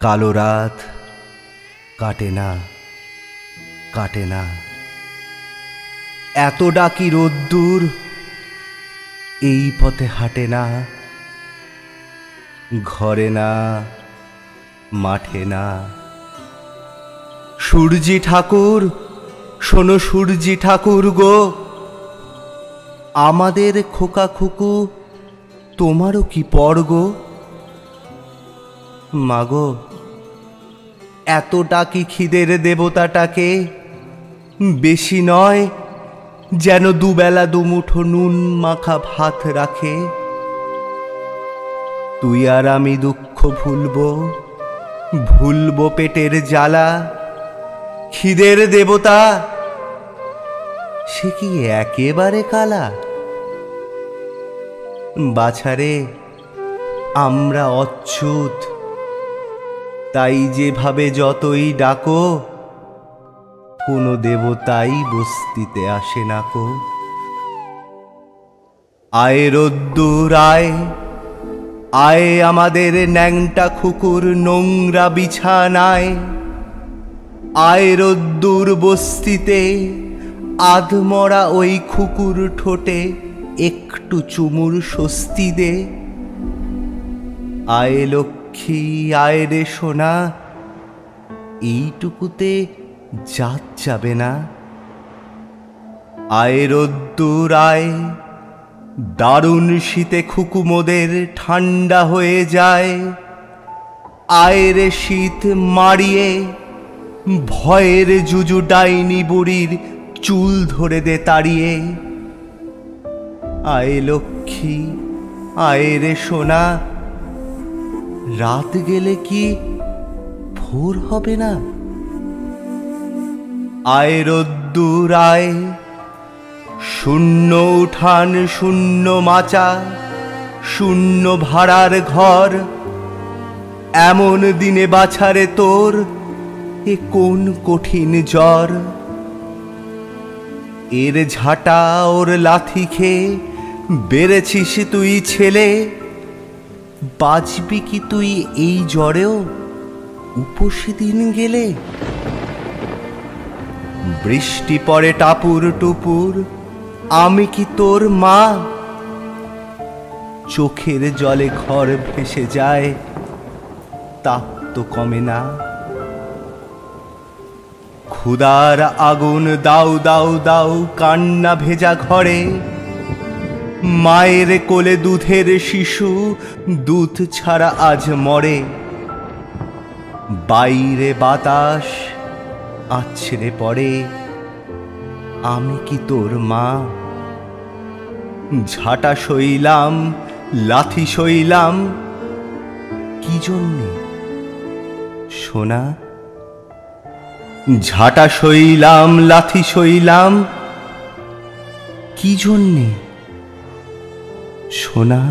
কালো রাত কাটে না, কাটে না। এত ডাকি রোদ্দুর এই পথে হাঁটে না, ঘরে না, মাঠে না। সূর্যি ঠাকুর, শোনো সূর্যি ঠাকুর গো, আমাদের খোকা খুকু তোমারও কি পর গো? মাগো, এতটা কি খিদের দেবতাটাকে বেশি নয়, যেন দুবেলা দুমুঠো নুন মাখা ভাত রাখে। তুই আর আমি দুঃখ ভুলবো, ভুলবো পেটের জ্বালা। খিদের দেবতা সে কি একেবারে কালা? বাছারে, আমরা অচ্যুত, তাই যেভাবে যতই ডাকো, কোনো দেবতাই বস্তিতে আসে না কো। আয় রোদ্দুর আয়, আয় আমাদের ন্যাংটা খুকুর নোংরা বিছানায়। আয় রোদ্দুর বস্তিতে, আধমরা ওই খুকুর ঠোঁটে একটু চুমুর স্বস্তি দে। আয় লক্ষ্মী আয় রে সোনা, এইটুকুতে জাত যাবে না। আয় রোদ্দুর আয়, দারুণ শীতে খুকুমোদের ঠান্ডা হয়ে যায়। আয় রে শীত মারিয়ে, ভয়ের জুজু ডাইনি বুড়ির চুল ধরে দে তাড়িয়ে। আয় লক্ষ্মী আয় রে সোনা, রাত গেলে কি ভোর হবে না? আয় রোদ্দুর আয়, শূন্য উঠান শূন্য মাচা, শূন্য ভাড়ার ঘর। এমন দিনে বাছারে তোর এ কোন কঠিন জ্বর? এর ঝাঁটা ওর লাথি খেয়ে বেড়েছিস তুই ছেলে, বাঁচবি কি তুই এই জ্বরেও উপসে দিন গেলে? বৃষ্টি পড়ে টাপুর টুপুর, আমি কি তোর মা? চোখের জলে ঘর ভেসে যায়, তাপ তো কমে না। ক্ষুধার আগুন দাও দাও দাও কান্না ভেজা ঘরে। মায়ের কোলে দুধের শিশু দুধ ছাড়া আজ মরে। বাইরে বাতাস আছড়ে পড়ে, আমি কি তোর মা? ঝাঁটা সইলাম, লাথি সইলাম, কি জন্যে সোনা? ঝাঁটা সইলাম, লাথি সইলাম, কি জন্যে সোনা?